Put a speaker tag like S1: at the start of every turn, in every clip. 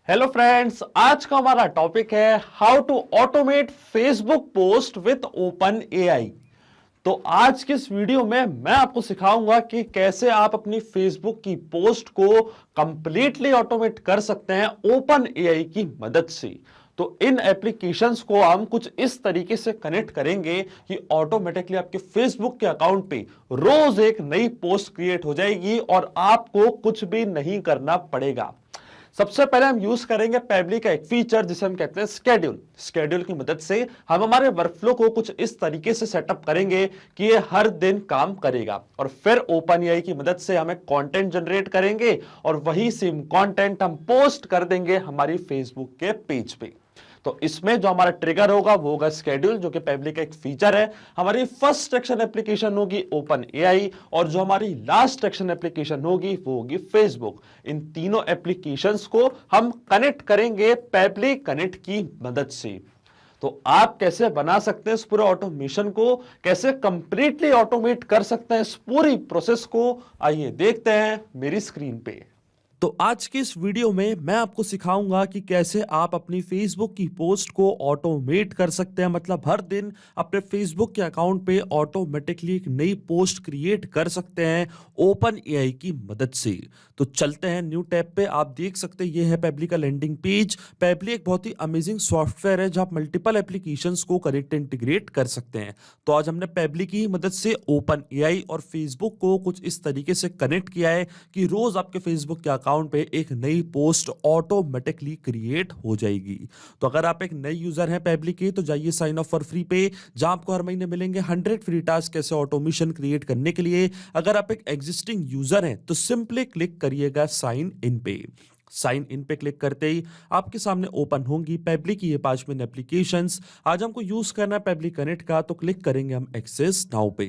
S1: Hello friends, आज का हमारा टॉपिक है how to automate Facebook post with OpenAI. तो आज की इस वीडियो में मैं आपको सिखाऊंगा कि कैसे आप अपनी फेसबुक की पोस्ट को कंप्लीटली ऑटोमेट कर सकते हैं ओपन एआई की मदद से। तो इन एप्लीकेशंस को हम कुछ इस तरीके से कनेक्ट करेंगे कि ऑटोमेटिकली आपके फेसबुक के अकाउंट पे रोज एक नई पोस्ट क्रिएट हो जाएगी और आपको कुछ भी नहीं करना पड़ेगा। सबसे पहले हम यूज करेंगे पेबली का एक फीचर जिसे हम कहते हैं स्केड्यूल। स्केड्यूल की मदद से हम हमारे वर्कफ्लो को कुछ इस तरीके से सेटअप करेंगे कि ये हर दिन काम करेगा और फिर ओपन एआई की मदद से हमें कंटेंट जनरेट करेंगे और वही सेम कंटेंट हम पोस्ट कर देंगे हमारी फेसबुक के पेज पे। तो इसमें जो हमारा ट्रिगर होगा वो होगा स्केड्यूल, जो कि पेबली का एक फीचर है। हमारी फर्स्ट एक्शन एप्लीकेशन होगी ओपन एआई और जो हमारी लास्ट एक्शन एप्लीकेशन होगी वो होगी फेसबुक। इन तीनों एप्लीकेशंस को हम कनेक्ट करेंगे पेबली कनेक्ट की मदद से। तो आप कैसे बना सकते हैं इस पूरे ऑटोमेशन को, कैसे कंप्लीटली ऑटोमेट कर सकते हैं इस पूरी प्रोसेस को, आइए देखते हैं मेरी स्क्रीन पे। तो आज की इस वीडियो में मैं आपको सिखाऊंगा कि कैसे आप अपनी फेसबुक की पोस्ट को ऑटोमेट कर सकते हैं। मतलब हर दिन अपने फेसबुक के अकाउंट पे ऑटोमेटिकली एक नई पोस्ट क्रिएट कर सकते हैं ओपन एआई की मदद से। तो चलते हैं न्यू टैब पे। आप देख सकते हैं ये है पेबली का लैंडिंग पेज। पेबली एक बहुत ही अमेजिंग सॉफ्टवेयर है जहां आप मल्टीपल एप्लीकेशंस को कनेक्ट इंटीग्रेट कर सकते हैं। तो आज हमने पेबली की मदद से ओपन एआई और फेसबुक को कुछ इस तरीके से कनेक्ट किया है कि रोज आपके फेसबुक के अकाउंट पे एक नई पोस्ट ऑटोमेटिकली क्रिएट हो जाएगी। तो अगर आप एक नए यूजर हैं पेबली के तो जाइए साइन अप फॉर फ्री पे, जहां आपको हर महीने मिलेंगे 100 फ्री टास्क कैसे ऑटोमेशन क्रिएट करने के लिए। अगर आप एक एग्जिस्टिंग यूजर हैं तो सिंपली क्लिक करिएगा साइन इन पे। साइन इन पे क्लिक करते ही आपके सामने ओपन होंगी पेबली की ये 5 मेन एप्लीकेशंस। आज हमको यूज करना है पेबली कनेक्ट का, तो क्लिक करेंगे हम एक्सेस नाउ पे।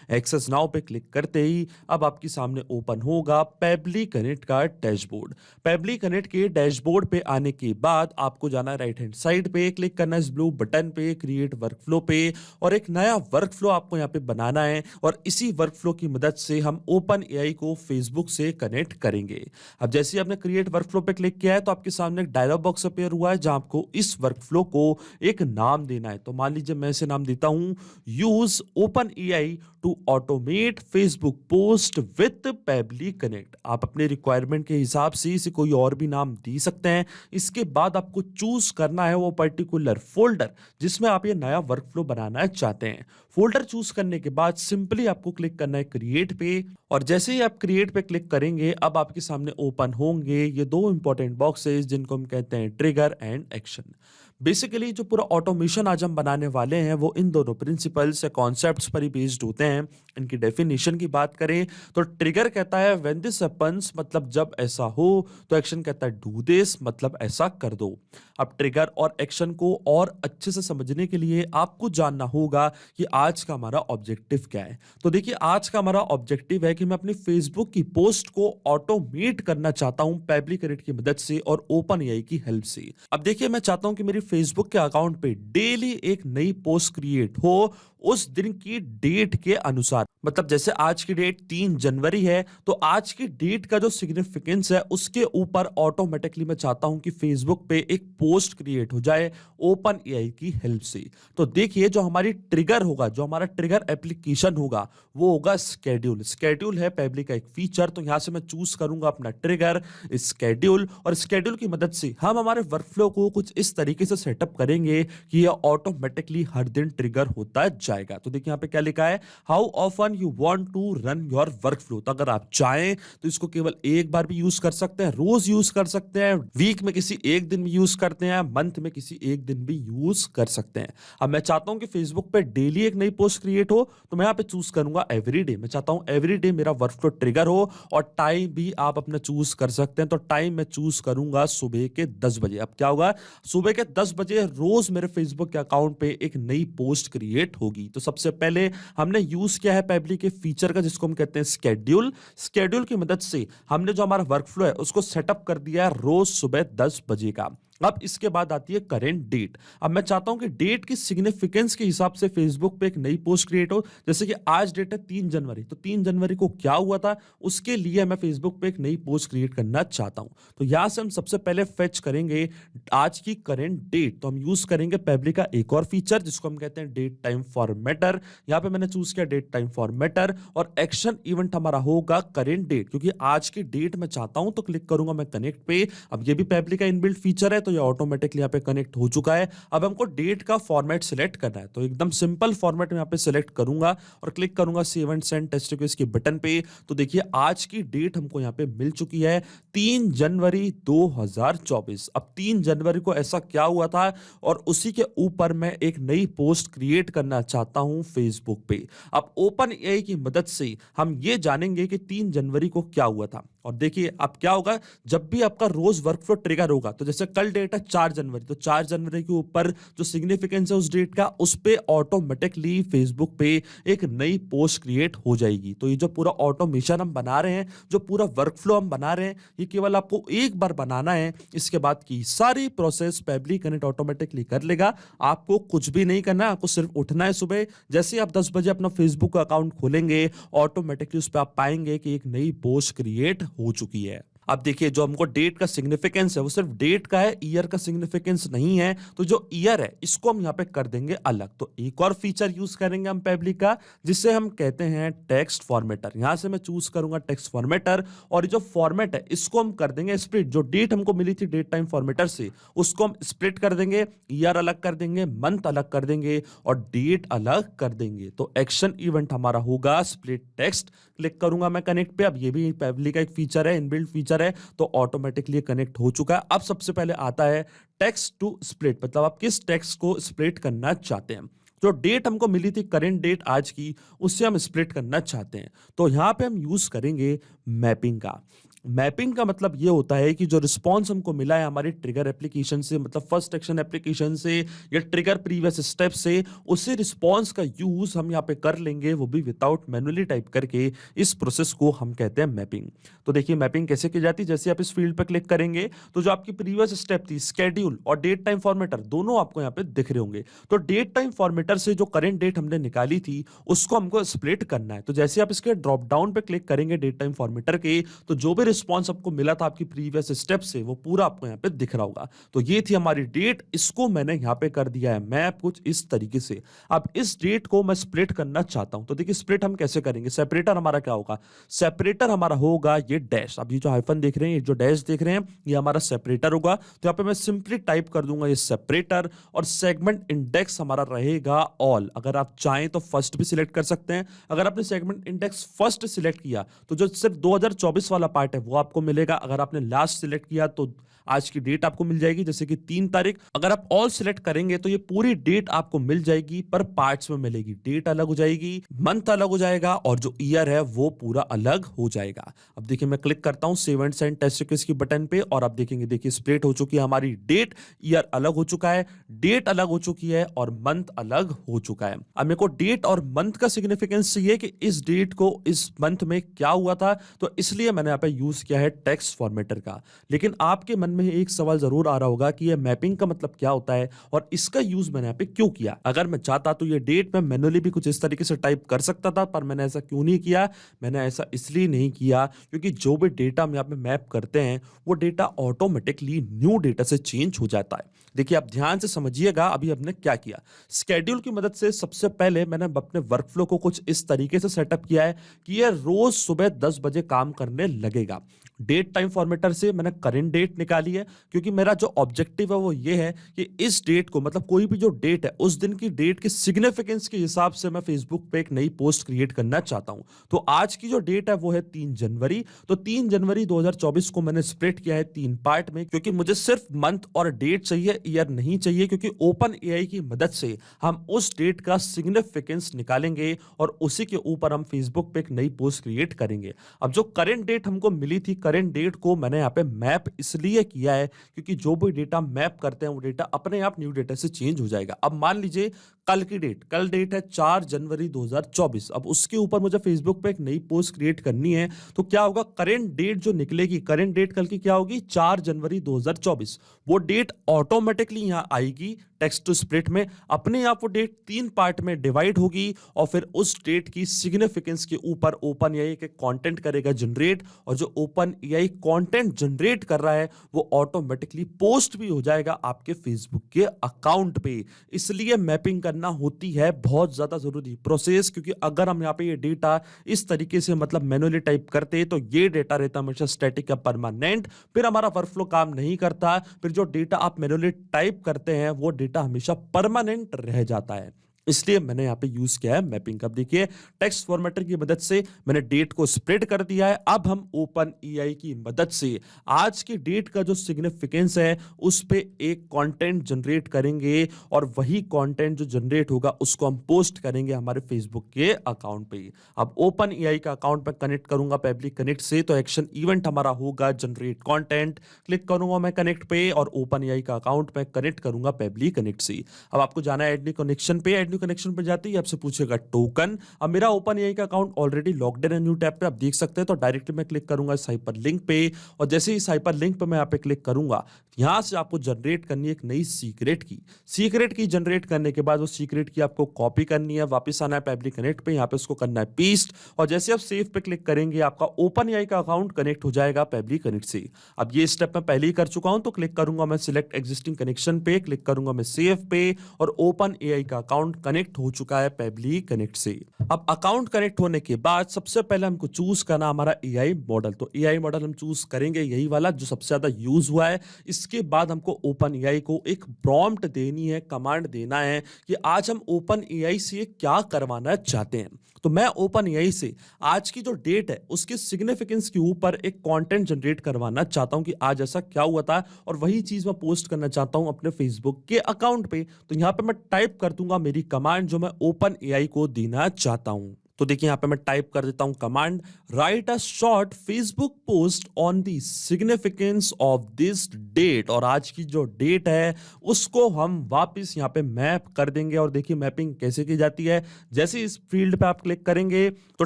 S1: एक्सेस नाउ पे क्लिक करते ही अब आपके सामने ओपन होगा पेबली कनेक्ट का डैशबोर्ड। पेबली कनेक्ट के डैशबोर्ड पे आने के बाद आपको जाना है राइट हैंड साइड पे, क्लिक करना है इस ब्लू बटन पे क्रिएट वर्कफ्लो पे और एक नया वर्कफ्लो आपको यहाँ पे बनाना है और इसी वर्कफ्लो की मदद से हम ओपन एआई को फेसबुक से कनेक्ट करेंगे। अब जैसे आपने क्रिएट वर्कफ्लो पे क्लिक किया है तो आपके सामने एक डायलॉग बॉक्स अपीयर हुआ है जहां आपको इस वर्कफ्लो को एक नाम देना है। तो मान लीजिए मैं इसे नाम देता हूं use OpenAI to automate Facebook post with Pabbly Connect. आप अपने रिक्वायरमेंट के हिसाब से इसे कोई और भी नाम दे सकते हैं। इसके बाद आपको चूज करना है वो पर्टिकुलर फोल्डर जिसमें आप ये नया वर्कफ्लो बनाना चाहते हैं। फोल्डर चूज करने के बाद सिंपली आपको क्लिक करना है क्रिएट पे और जैसे ही आप क्रिएट पे क्लिक करेंगे अब आपके सामने ओपन होंगे ये दो इंपॉर्टेंट बॉक्सेस जिनको हम कहते हैं ट्रिगर एंड एक्शन। बेसिकली जो पूरा ऑटोमेशन आज हम बनाने वाले हैं वो इन दोनों प्रिंसिपल्स या कॉन्सेप्ट्स पर ही बेस्ड होते हैं। इनकी डेफिनेशन की बात करें तो ट्रिगर कहता है व्हेन दिस हैपेंस, मतलब जब ऐसा हो। तो एक्शन कहता है डू दिस, मतलब ऐसा कर दो। अब ट्रिगर और एक्शन को और अच्छे से समझने के लिए आपको जानना होगा कि आज का हमारा ऑब्जेक्टिव क्या है। तो देखिए आज का हमारा ऑब्जेक्टिव है कि मैं अपनी फेसबुक की पोस्ट को ऑटोमेट करना चाहता हूं पेबली कनेक्ट की मदद से और ओपन एआई की हेल्प से। अब देखिए मैं चाहता हूं कि मेरी फेसबुक के अकाउंट पे डेली एक नई पोस्ट क्रिएट हो उस दिन की डेट के अनुसार। मतलब जैसे आज की डेट 3 जनवरी है तो आज की डेट का जो सिग्निफिकेंस है उसके ऊपर ऑटोमेटिकली मैं चाहता हूं कि फेसबुक पे एक पोस्ट क्रिएट हो जाए ओपन एआई की हेल्प से। तो देखिए जो हमारी ट्रिगर होगा, जो हमारा ट्रिगर एप्लीकेशन होगा वो होगा स्केड्यूल। स्केड्यूल है पेबली का एक फीचर। तो यहां से मैं चूज करूंगा अपना ट्रिगर स्केड्यूल और स्केड्यूल की मदद से हम हमारे वर्कफ्लो को कुछ इस तरीके से सेटअप करेंगे कि यह ऑटोमेटिकली हर दिन ट्रिगर होता जाएगा। तो देखिए यहाँ पे क्या लिखा है, how often you want to run your workflow. तो अगर आप चाहें तो इसको केवल एक बार भी यूज कर सकते हैं, रोज यूज कर सकते हैं, वीक में किसी एक दिन भी यूज करते हैं, मंथ में किसी एक दिन भी यूज कर सकते हैं। अब मैं चाहता हूं कि फेसबुक पे डेली एक नई पोस्ट क्रिएट हो तो मैं यहाँ पे चूज करूंगा एवरीडे। मैं चाहता हूं एवरीडे मेरा वर्कफ्लो ट्रिगर हो और टाइम भी आप अपना चूज कर सकते हैं। तो टाइम मैं चूज करूंगा सुबह के 10 बजे। अब क्या होगा, सुबह के 10 बजे रोज मेरे फेसबुक के अकाउंट पे एक नई पोस्ट क्रिएट होगी। तो सबसे पहले हमने यूज किया है पेबली के फीचर का जिसको हम कहते हैं स्केड्यूल। स्केड्यूल की मदद से हमने जो हमारा वर्कफ्लो है उसको सेटअप कर दिया है रोज सुबह 10 बजे का। अब इसके बाद आती है करेंट डेट। अब मैं चाहता हूं कि डेट की सिग्निफिकेंस के हिसाब से फेसबुक पे एक नई पोस्ट क्रिएट हो। जैसे कि आज डेट है 3 जनवरी, तो 3 जनवरी को क्या हुआ था उसके लिए मैं फेसबुक पे एक नई पोस्ट क्रिएट करना चाहता हूं। तो यहां से हम सबसे पहले फेच करेंगे आज की करेंट डेट। तो हम यूज करेंगे पेबली का एक और फीचर जिसको हम कहते हैं डेट टाइम फॉर्मेटर। यहां पे मैंने चूज किया डेट टाइम फॉर्मेटर और एक्शन इवेंट हमारा होगा करेंट डेट, क्योंकि आज की डेट मैं चाहता हूं। तो क्लिक करूंगा मैं कनेक्ट पे। अब ये भी पेबली का इनबिल्ट फीचर है तो ये ऑटोमेटिकली यहाँ पे कनेक्ट हो चुका है। अब हमको डेट का फॉर्मेट सिलेक्ट करना है, तो एकदम सिंपल फॉर्मेट में यहाँ पे सिलेक्ट करूंगा और क्लिक करूंगा save and send test request के बटन पे। तो देखिए आज की डेट हमको यहाँ पे मिल चुकी है 3 जनवरी 2024। अब 3 जनवरी को ऐसा क्या हुआ था और उसी के ऊपर मैं एक नई पोस्ट क्रिएट करना चाहता हूं फेसबुक पे। अब ओपन एआई की मदद से हम ये जानेंगे कि 3 जनवरी को क्या हुआ था। और देखिए अब क्या होगा, जब भी आपका रोज वर्कफ्लो ट्रिगर होगा, तो जैसे कल डेट है 4 जनवरी, तो 4 जनवरी के ऊपर जो सिग्निफिकेंस है उस डेट का, उस पे ऑटोमेटिकली फेसबुक पे एक नई पोस्ट क्रिएट हो जाएगी। तो ये जो पूरा ऑटोमेशन हम बना रहे हैं, जो पूरा वर्कफ्लो हम बना रहे हैं, ये केवल आपको एक बार बनाना है। इसके बाद की सारी प्रोसेस पेबली कनेक्ट ऑटोमेटिकली कर लेगा। आपको कुछ भी नहीं करना है, आपको सिर्फ उठना है सुबह। जैसे ही आप 10 बजे अपना फेसबुक अकाउंट खोलेंगे, ऑटोमेटिकली उस पर आप पाएंगे कि एक नई पोस्ट क्रिएट हो चुकी है। अब देखिए जो हमको डेट का सिग्निफिकेंस है वो सिर्फ डेट का है, ईयर का सिग्निफिकेंस नहीं है। तो जो ईयर है इसको हम यहाँ पे कर देंगे अलग। तो एक और फीचर यूज करेंगे हम पेबली का, जिसे हम कहते हैं टेक्स्ट फॉर्मेटर। यहां से मैं चूज करूंगा टेक्स्ट फॉर्मेटर और जो फॉर्मेट है इसको हम कर देंगे स्प्लिट। जो डेट हमको मिली थी डेट टाइम फॉर्मेटर से, उसको हम स्प्लिट कर देंगे, ईयर अलग कर देंगे, मंथ अलग कर देंगे और डेट अलग कर देंगे। तो एक्शन इवेंट हमारा होगा स्प्लिट टेक्स्ट। क्लिक करूंगा मैं कनेक्ट पे। अब ये भी पेबली का एक फीचर है, इनबिल्ट फीचर है, तो ऑटोमेटिकली कनेक्ट हो चुका है। अब सबसे पहले आता है टेक्स्ट टू स्प्लिट, मतलब आप किस टेक्स्ट को स्प्लिट करना चाहते हैं। जो डेट हमको मिली थी करेंट डेट आज की, उससे हम स्प्लिट करना चाहते हैं। तो यहां पे हम यूज करेंगे मैपिंग का। मैपिंग का मतलब ये होता है कि जो रिस्पॉन्स हमको मिला है हमारी ट्रिगर एप्लीकेशन से, मतलब फर्स्ट एक्शन एप्लीकेशन से या ट्रिगर प्रीवियस स्टेप से, उसी रिस्पॉन्स का यूज हम यहाँ पे कर लेंगे, वो भी विदाउट मैनुअली टाइप करके। इस प्रोसेस को हम कहते हैं मैपिंग। तो देखिए मैपिंग कैसे की जाती है। जैसे आप इस फील्ड पर क्लिक करेंगे तो जो आपकी प्रीवियस स्टेप थी स्केड्यूल और डेट टाइम फॉर्मेटर, दोनों आपको यहाँ पे दिख रहे होंगे। तो डेट टाइम फॉर्मेटर से जो करेंट डेट हमने निकाली थी उसको हमको स्प्लिट करना है। तो जैसे आप इसके ड्रॉप डाउन पे क्लिक करेंगे डेट टाइम फॉर्मेटर के, तो जो भी रिस्पॉन्स आपको मिला था आपकी प्रीवियस स्टेप से, वो पूरा आपको यहाँ पे दिख रहा होगा। तो ये थी हमारी डेट, इसको मैंने यहाँ पे कर दिया है मैप कुछ इस तरीके से। अब इस डेट को मैं स्प्लिट करना चाहता हूं, तो देखिए स्प्लिट हम कैसे करेंगे। सेपरेटर हमारा क्या होगा, सेपरेटर हमारा होगा ये डैश। अब ये जो हाइफन देख रहे हैं, ये जो डैश देख रहे हैं, ये हमारा सेपरेटर होगा। तो यहाँ पे मैं सिंपली टाइप कर दूंगा ये सेपरेटर, और सेगमेंट इंडेक्स हमारा रहेगा ऑल। अगर आप चाहें तो फर्स्ट भी सिलेक्ट कर सकते हैं। अगर आपने सेगमेंट इंडेक्स फर्स्ट सिलेक्ट किया तो जो सिर्फ 2024 वाला पार्ट है वो आपको मिलेगा। अगर आपने लास्ट सिलेक्ट किया तो आज की डेट आपको मिल जाएगी, जैसे कि 3 तारीख। अगर आप ऑल सिलेक्ट करेंगे तो ये पूरी डेट आपको मिल जाएगी, पर पार्ट्स में मिलेगी। डेट अलग हो जाएगी, मंथ अलग हो जाएगा और जो ईयर है वो पूरा अलग हो जाएगा। अब देखिए मैं क्लिक करता हूं save and send test request की बटन पे और आप देखेंगे, देखिए स्प्लिट हो चुकी है हमारी डेट। ईयर अलग हो चुका है, डेट अलग हो चुकी है और मंथ अलग हो चुका है। अब मेरे को डेट और मंथ का सिग्निफिकेंस चाहिए कि इस डेट को इस मंथ में क्या हुआ था, तो इसलिए मैंने यहाँ पे यूज किया है टेक्स्ट फॉर्मेटर का। लेकिन आपके मन में एक सवाल जरूर आ रहा होगा कि ये मैपिंग का मतलब क्या होता है और इसका यूज मैंने यहाँ पे क्यों किया। अगर मैं चाहता तो ये डेट में मैन्युअली भी कुछ इस तरीके से टाइप कर सकता था, पर मैंने ऐसा क्यों नहीं किया। मैंने ऐसा इसलिए नहीं किया क्योंकि जो भी डेटा हम यहाँ पे मैप करते हैं वो डेटा ऑटोमेटिकली न्यू डेटा से चेंज हो जाता है। देखिए आप ध्यान से समझिएगा अभी हमने क्या किया। स्केड्यूल की मदद से सबसे पहले मैंने अपने वर्कफ्लो को कुछ इस तरीके से सेटअप किया है कि ये रोज सुबह 10 बजे काम करने लगेगा। डेट टाइम फॉर्मेटर से मैंने करेंट डेट निकाली है, क्योंकि मेरा जो ऑब्जेक्टिव है वो ये है कि इस डेट को, मतलब कोई भी जो डेट है उस दिन की डेट के सिग्निफिकेंस के हिसाब से मैं फेसबुक पे एक नई पोस्ट क्रिएट करना चाहता हूं। तो आज की जो डेट है वो है 3 जनवरी। तो 3 जनवरी 2024 को मैंने स्प्लिट किया है 3 पार्ट में, क्योंकि मुझे सिर्फ मंथ और डेट चाहिए, ईयर नहीं चाहिए। क्योंकि ओपन एआई की मदद से हम उस डेट का सिग्निफिकेंस निकालेंगे और उसी के ऊपर हम फेसबुक पे एक नई पोस्ट क्रिएट करेंगे। अब जो करेंट डेट हमको मिली थी, करेंट डेट को मैंने यहाँ पे मैप इसलिए किया है क्योंकि जो भी डेटा मैप करते हैं वो डेटा अपने आप न्यू डेटा से चेंज हो जाएगा। अब मान लीजिए कल की डेट, कल डेट है 4 जनवरी 2024। अब उसके ऊपर मुझे फेसबुक पे एक नई पोस्ट क्रिएट करनी है, तो क्या होगा, करंट डेट जो निकलेगी, करंट डेट कल की क्या होगी, 4 जनवरी 2024। वो डेट ऑटोमेटिकली यहां आएगी टेक्स्ट टू स्प्लिट में, अपने आप वो डेट 3 पार्ट में डिवाइड होगी और फिर उस डेट की सिग्निफिकेंस के ऊपर ओपन एआई के कंटेंट करेगा जनरेट, और जो ओपन एआई कंटेंट जनरेट कर रहा है वो ऑटोमेटिकली पोस्ट भी हो जाएगा आपके फेसबुक के अकाउंट पे। इसलिए मैपिंग करना होती है बहुत ज्यादा जरूरी प्रोसेस, क्योंकि अगर हम यहाँ पे ये डेटा इस तरीके से मतलब मैनुअली टाइप करते तो ये डेटा रहता हमेशा स्टैटिक या परमानेंट, फिर हमारा वर्कफ्लो काम नहीं करता, फिर जो डेटा आप मैनुअली टाइप करते हैं वो डेटा हमेशा परमानेंट रह जाता है। इसलिए मैंने यहां पे यूज किया है मैपिंग। अब देखिए टेक्स्ट फॉर्मेटर की मदद से मैंने डेट को स्प्रेड कर दिया है। अब हम ओपन एआई की मदद से आज की डेट का जो सिग्निफिकेंस है उस पे एक कंटेंट जनरेट करेंगे, और वही कंटेंट जो जनरेट होगा उसको हम पोस्ट करेंगे हमारे फेसबुक के अकाउंट पे। अब ओपन एआई का अकाउंट पे कनेक्ट करूंगा पब्लिक कनेक्ट से, तो एक्शन इवेंट हमारा होगा जनरेट कंटेंट। क्लिक करूंगा मैं कनेक्ट पे और ओपन एआई का अकाउंट पे कनेक्ट करूंगा पब्लिक कनेक्ट से। अब आपको जाना है एड कनेक्शन पे, एड न्यू कनेक्शन पे जाते ही आपसे पूछेगा टोकन। अब मेरा ओपन एआई का अकाउंट ऑलरेडी लॉग्ड इन है न्यू टैब पे, आप देख सकते हैं। तो डायरेक्टली मैं क्लिक करूंगा इस हाइपर लिंक पे, और जैसे ही इस हाइपर लिंक पे मैं यहाँ पे क्लिक करूंगा, यहां से आपको जनरेट करनी है एक नई सीक्रेट की। सीक्रेट की जनरेट करने के बाद वो सीक्रेट की आपको कॉपी करनी है, वापस आना है पब्लिक कनेक्ट पे, यहाँ पे उसको करना है पेस्ट, और जैसे आप सेव पे क्लिक करेंगे आपका ओपन एआई का अकाउंट कनेक्ट हो जाएगा पब्लिक कनेक्ट से। अब ये स्टेप मैं पहले ही कर चुका हूं, तो क्लिक करूंगा मैं सिलेक्ट एग्जिस्टिंग कनेक्शन पे, क्लिक करूंगा मैं सेव पे, और ओपन एआई का अकाउंट कनेक्ट हो चुका है पब्लिक कनेक्ट से। अब अकाउंट कनेक्ट होने के बाद सबसे पहले हमको चूज करना हमारा एआई मॉडल। तो एआई मॉडल हम चूज करेंगे यही वाला जो सबसे ज्यादा यूज हुआ है। इसके बाद हमको ओपन एआई को एक प्रॉम्प्ट देनी है, कमांड देना है कि आज हम ओपन एआई से क्या करवाना चाहते हैं। तो मैं ओपन एआई से आज की जो डेट है उसके सिग्निफिकेंस के ऊपर एक कंटेंट जनरेट करवाना चाहता हूं कि आज ऐसा क्या हुआ था, और वही चीज मैं पोस्ट करना चाहता हूं अपने फेसबुक के अकाउंट पे। तो यहां पे मैं टाइप कर दूंगा मेरी कमांड जो मैं ओपन एआई को देना चाहता हूं। तो देखिए यहां पे मैं टाइप कर देता हूं command, write a short Facebook post on the significance of this date. और आज की जो डेट है उसको हम वापस यहां पे मैप कर देंगे। और देखिए मैपिंग कैसे की जाती है, जैसे इस फील्ड पे आप क्लिक करेंगे तो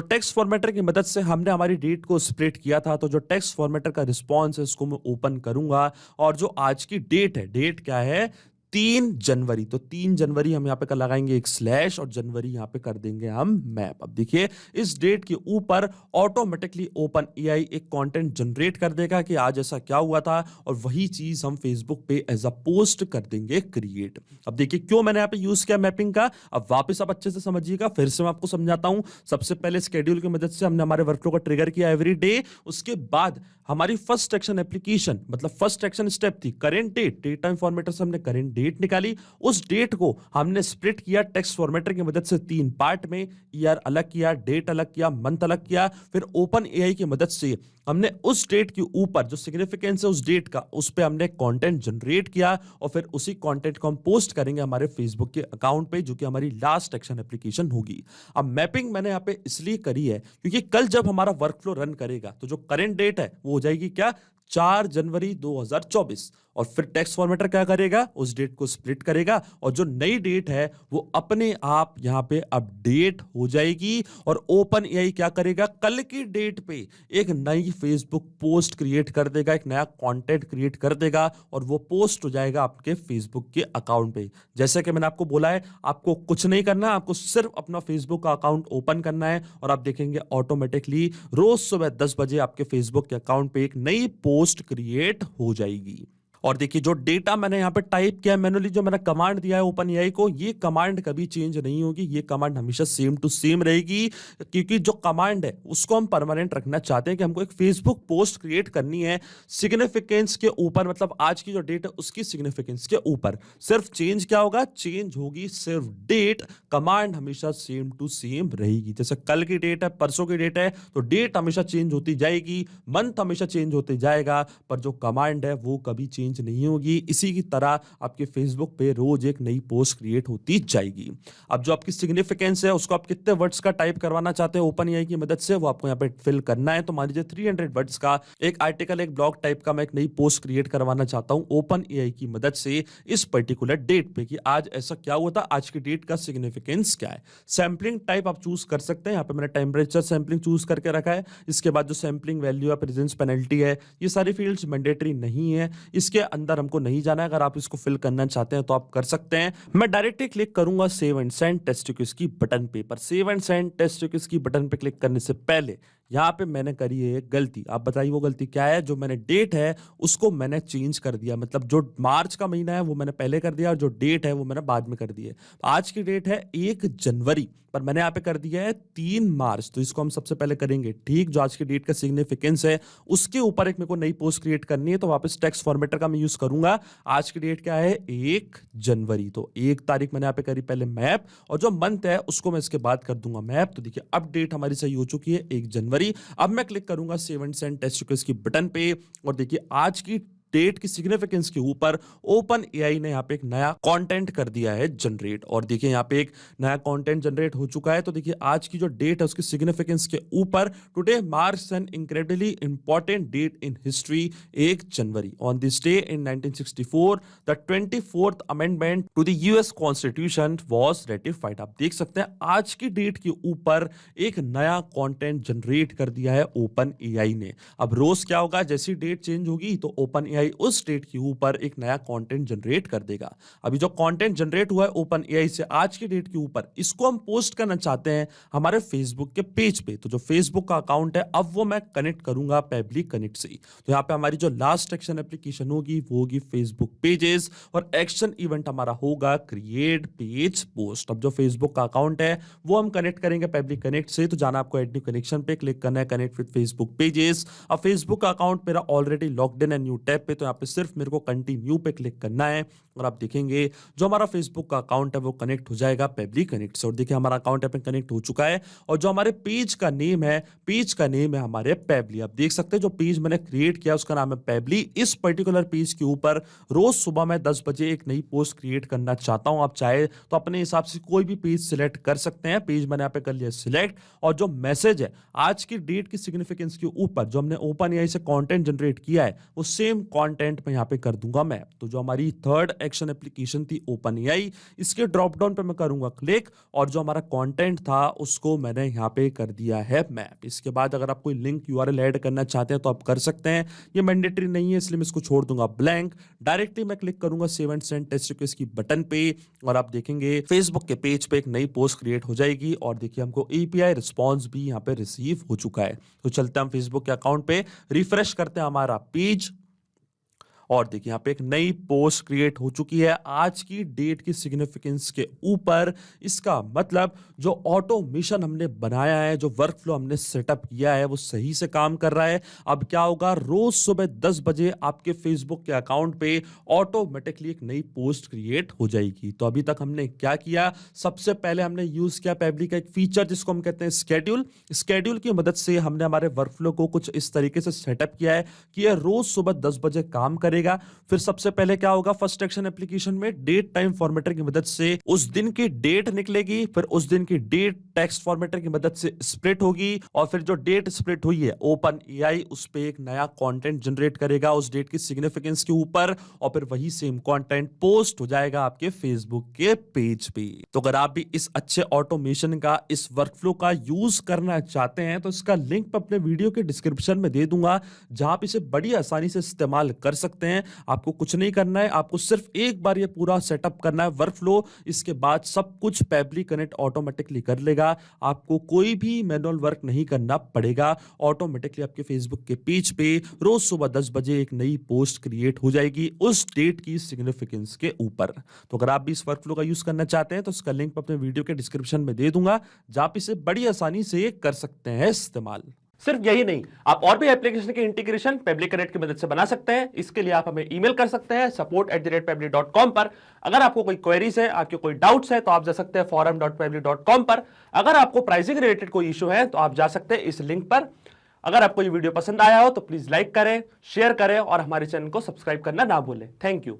S1: टेक्स्ट फॉर्मेटर की मदद से हमने हमारी डेट को स्प्लिट किया था। तो जो टेक्स्ट फॉर्मेटर का रिस्पॉन्स है उसको मैं ओपन करूंगा, और जो आज की डेट है, डेट क्या है, 3 जनवरी। तो 3 जनवरी हम यहाँ पे कर लगाएंगे एक स्लैश, और जनवरी यहाँ पे कर देंगे हम मैप। अब देखिए इस डेट के ऊपर ऑटोमेटिकली ओपन एआई एक कंटेंट जनरेट कर देगा कि आज ऐसा क्या हुआ था, और वही चीज हम फेसबुक पे एज अ पोस्ट कर देंगे क्रिएट। अब देखिए क्यों मैंने यहाँ पे यूज किया मैपिंग का, अब वापस आप अच्छे से समझिएगा, फिर से मैं आपको समझाता हूं। सबसे पहले स्केड्यूल की मदद से हमने हमारे वर्कफ्लो को ट्रिगर किया एवरी डे। उसके बाद हमारी फर्स्ट एक्शन एप्लीकेशन मतलब फर्स्ट एक्शन स्टेप थी current date. Date time formatter से हमने करेंट डेट निकाली, उस डेट को हमने स्प्लिट किया टेक्स्ट फॉर्मेटर की मदद से 3 पार्ट में, ईयर अलग किया, डेट अलग किया, मंथ अलग किया। फिर ओपन एआई की मदद से हमने उस डेट के ऊपर जो सिग्निफिकेंस है उस डेट का, उस पे हमने कंटेंट जनरेट किया, और फिर उसी कंटेंट को हम पोस्ट करेंगे हमारे फेसबुक के अकाउंट पे, जो कि हमारी लास्ट एक्शन एप्लीकेशन होगी। अब मैपिंग मैंने यहाँ पे इसलिए करी है क्योंकि कल जब हमारा वर्कफ्लो रन करेगा तो जो करंट डेट है वो हो जाएगी क्या, 4 जनवरी 2024। और फिर टेक्स्ट फॉर्मेटर क्या करेगा, उस डेट को स्प्लिट करेगा, और जो नई डेट है वो अपने आप यहां पे अपडेट हो जाएगी। और ओपन एआई क्या करेगा, कल की डेट पे एक नई फेसबुक पोस्ट क्रिएट कर देगा, एक नया कंटेंट क्रिएट कर देगा, और वो पोस्ट हो जाएगा आपके फेसबुक के अकाउंट पे। जैसे कि मैंने आपको बोला है, आपको कुछ नहीं करना, आपको सिर्फ अपना फेसबुक का अकाउंट ओपन करना है, और आप देखेंगे ऑटोमेटिकली रोज सुबह 10 बजे आपके फेसबुक के अकाउंट पे एक नई पोस्ट क्रिएट हो जाएगी। और देखिए जो डेटा मैंने यहाँ पे टाइप किया मैनुअली, जो मैंने कमांड दिया है ओपन एआई को, ये कमांड कभी चेंज नहीं होगी, ये कमांड हमेशा सेम टू सेम रहेगी। क्योंकि जो कमांड है उसको हम परमानेंट रखना चाहते हैं कि हमको एक फेसबुक पोस्ट क्रिएट करनी है सिग्निफिकेंस के ऊपर, मतलब आज की जो डेट है उसकी सिग्निफिकेंस के ऊपर। सिर्फ चेंज क्या होगा, चेंज होगी सिर्फ डेट, कमांड हमेशा सेम टू सेम रहेगी। जैसे कल की डेट है, परसों की डेट है, तो डेट हमेशा चेंज होती जाएगी, मंथ हमेशा चेंज होते जाएगा, पर जो कमांड है वो कभी चेंज चेंज नहीं होगी। इसी की तरह आपके फेसबुक पे रोज एक नई पोस्ट क्रिएट होती जाएगी। अब जो आपकी सिग्निफिकेंस है उसको आप कितने वर्ड्स का टाइप करवाना चाहते हैं ओपन एआई की मदद से, वो आपको यहाँ पे फिल करना है। तो मान लीजिए 300 वर्ड्स का एक आर्टिकल, एक ब्लॉग टाइप का मैं एक नई पोस्ट क्रिएट करवाना चाहता हूँ ओपन एआई की मदद से इस पर्टिकुलर डेट पे कि आज ऐसा क्या हुआ था, आज की डेट का सिग्निफिकेंस क्या है। सैम्पलिंग टाइप आप चूज कर सकते हैं। यहाँ पे मैंने टेम्परेचर सैम्पलिंग चूज करके रखा है। इसके बाद जो सैम्पलिंग वैल्यू है, प्रेजेंस पेनल्टी है, ये सारी फील्ड्स मैंडेटरी नहीं है, इसके अंदर हमको नहीं जाना है। अगर आप इसको फिल करना चाहते हैं तो आप कर सकते हैं। मैं डायरेक्टली क्लिक करूंगा save and send test request की बटन पे। पर save and send test request की बटन पे क्लिक करने से पहले यहाँ पे मैंने करी है एक गलती। आप बताइए वो गलती क्या है। जो मैंने डेट है उसको मैंने चेंज कर दिया, मतलब जो मार्च का महीना है वो मैंने पहले कर दिया और जो डेट है वो मैंने बाद में कर दी है। आज की डेट है 1 जनवरी, पर मैंने यहाँ पे कर दिया है 3 मार्च। तो इसको हम सबसे पहले करेंगे ठीक। जो आज की डेट का सिग्निफिकेंस है उसके ऊपर एक मेरे को नई पोस्ट क्रिएट करनी है, तो वापस टेक्स्ट फॉर्मेटर का मैं यूज करूंगा। आज की डेट क्या है 1 जनवरी, तो 1 तारीख मैंने यहाँ पे करी पहले मैप, और जो मंथ है उसको मैं इसके बाद कर दूंगा मैप। तो देखिए अब डेट हमारी सही हो चुकी है 1 जनवरी। अब मैं क्लिक करूंगा save and send test request की बटन पे, और देखिए आज की डेट की सिग्निफिकेंस के ऊपर ओपन एआई ने यहाँ पे एक नया कंटेंट कर दिया है जनरेट, और देखिए यहाँ पे एक नया कंटेंट जनरेट हो चुका है। तो देखिए आज की जो डेट है उसकी सिग्निफिकेंस के ऊपर today marks an incredibly important date in history 1 January. On this day in 1964 the 24th amendment to the US constitution was ratified. आप देख सकते हैं आज की डेट के ऊपर एक नया कंटेंट जनरेट कर दिया है ओपन एआई ने। अब रोज क्या होगा, जैसी डेट चेंज होगी तो ओपन एआई उस डेट के ऊपर एक नया कंटेंट जनरेट कर देगा। अभी जो कंटेंट जनरेट हुआ है ओपन एआई से आज की डेट के ऊपर, इसको हम पोस्ट करना चाहते हैं हमारे फेसबुक के पेज पे। तो जो फेसबुक का अकाउंट है अब वो मैं कनेक्ट करूंगा पेबली कनेक्ट से। तो यहाँ पे हमारी जो लास्ट एक्शन एप्लीकेशन होगी वो होगी फेसबुक पेजेस, और एक्शन इवेंट हमारा होगा क्रिएट पेज पोस्ट। अब जो फेसबुक का अकाउंट है वो हम कनेक्ट करेंगे पेबली कनेक्ट से। तो जाना आपको एड न्यू कनेक्शन पे क्लिक करना है, कनेक्ट विद फेसबुक पेजेस। अब फेसबुक का अकाउंट मेरा ऑलरेडी लॉग्ड इन है न्यू टैब पे, तो यहाँ पे सिर्फ मेरे को कंटिन्यू पे क्लिक करना है, और आप देखेंगे जो हमारा फेसबुक का अकाउंट है वो कनेक्ट हो जाएगा पेबली कनेक्ट से। और देखिए हमारा अकाउंट यहाँ पे कनेक्ट हो चुका है, और जो हमारे पेज का नेम है, पेज का नेम है हमारे पेबली। आप देख सकते हैं जो पेज मैंने क्रिएट किया उसका नाम है पेबली। इस पर्टिकुलर पेज के ऊपर रोज सुबह में 10 बजे एक नई पोस्ट क्रिएट करना चाहता हूं। आप चाहे तो अपने हिसाब से कोई भी पेज सिलेक्ट कर सकते हैं। पेज मैंने यहाँ पे कर लिया सिलेक्ट, और जो मैसेज है आज की डेट की सिग्निफिकेंस के ऊपर जो हमने ओपन एआई से कंटेंट जनरेट किया है वो सेम कंटेंट मैं यहाँ पे कर दूंगा मैप। तो जो हमारी थर्ड एक्शन एप्लीकेशन थी ओपन एआई, इसके ड्रॉप डाउन पे मैं करूंगा क्लिक, और जो हमारा कंटेंट था उसको मैंने यहाँ पे कर दिया है मैप। इसके बाद अगर आप कोई लिंक यूआरएल ऐड करना चाहते हैं तो आप कर सकते हैं, ये मैंडेटरी नहीं है इसलिए मैं इसको छोड़ दूंगा ब्लैंक। डायरेक्टली मैं क्लिक करूंगा save and send test request की बटन पे, और आप देखेंगे फेसबुक के पेज पे एक नई पोस्ट क्रिएट हो जाएगी, और देखिए हमको एपीआई रिस्पॉन्स भी यहाँ पे रिसीव हो चुका है। तो चलते हैं हम फेसबुक के अकाउंट पे, रिफ्रेश करते हैं हमारा पेज, और देखिए यहाँ पे एक नई पोस्ट क्रिएट हो चुकी है आज की डेट की सिग्निफिकेंस के ऊपर। इसका मतलब जो ऑटोमेशन हमने बनाया है, जो वर्कफ्लो हमने सेटअप किया है वो सही से काम कर रहा है। अब क्या होगा, रोज सुबह 10 बजे आपके फेसबुक के अकाउंट पे ऑटोमेटिकली एक नई पोस्ट क्रिएट हो जाएगी। तो अभी तक हमने क्या किया, सबसे पहले हमने यूज किया पेबली का एक फीचर जिसको हम कहते हैं स्केड्यूल। स्केड्यूल की मदद से हमने हमारे वर्कफ्लो को कुछ इस तरीके से सेटअप किया है कि यह रोज सुबह 10 बजे काम करे। फिर सबसे पहले क्या होगा, फर्स्ट एक्शन एप्लीकेशन में डेट टाइम फॉर्मेटर की मदद से उस दिन की डेट निकलेगी, फिर उस दिन की डेट टेक्स्ट फॉर्मेटर की मदद से स्प्लिट होगी, और फिर जो डेट स्प्लिट हुई है ओपन एआई उस पे एक नया कंटेंट जनरेट करेगा उस डेट की सिग्निफिकेंस के ऊपर, और फिर वही सेम कंटेंट पोस्ट हो जाएगा आपके फेसबुक के पेज पे। तो अगर आप भी इस अच्छे ऑटोमेशन का, इस वर्कफ्लो का यूज करना चाहते हैं तो इसका लिंक मैं अपने वीडियो के डिस्क्रिप्शन में दे दूंगा, जहां आप इसे बड़ी आसानी से इस्तेमाल कर सकते हैं। आपको कुछ नहीं करना है, आपको सिर्फ एक बार ये पूरा सेटअप करना है वर्कफ्लो, इसके बाद सब कुछ पेबली कनेक्ट ऑटोमेटिकली कर लेगा। आपको कोई भी मैनुअल वर्क नहीं करना पड़ेगा, ऑटोमेटिकली आपके फेसबुक के पेज पे रोज सुबह 10 बजे एक नई पोस्ट क्रिएट हो जाएगी उस डेट की सिग्निफिकेंस के ऊपर। तो अगर आप भी इस वर्कफ्लो का यूज करना चाहते हैं तो इसका लिंक मैं अपने वीडियो के डिस्क्रिप्शन में दे दूंगा, जहां आप इसे बड़ी आसानी से कर सकते हैं इस्तेमाल।
S2: सिर्फ यही नहीं, आप और भी एप्लीकेशन के इंटीग्रेशन पेबली कनेक्ट की मदद से बना सकते हैं। इसके लिए आप हमें ईमेल कर सकते हैं support@pebly.com पर। अगर आपको कोई क्वेरीज है, आपके कोई डाउट्स है तो आप जा सकते हैं forum.pebly.com पर। अगर आपको प्राइसिंग रिलेटेड कोई इशू है तो आप जा सकते हैं इस लिंक पर। अगर आपको ये वीडियो पसंद आया हो तो प्लीज लाइक करें, शेयर करें और हमारे चैनल को सब्सक्राइब करना ना भूलें। Thank you.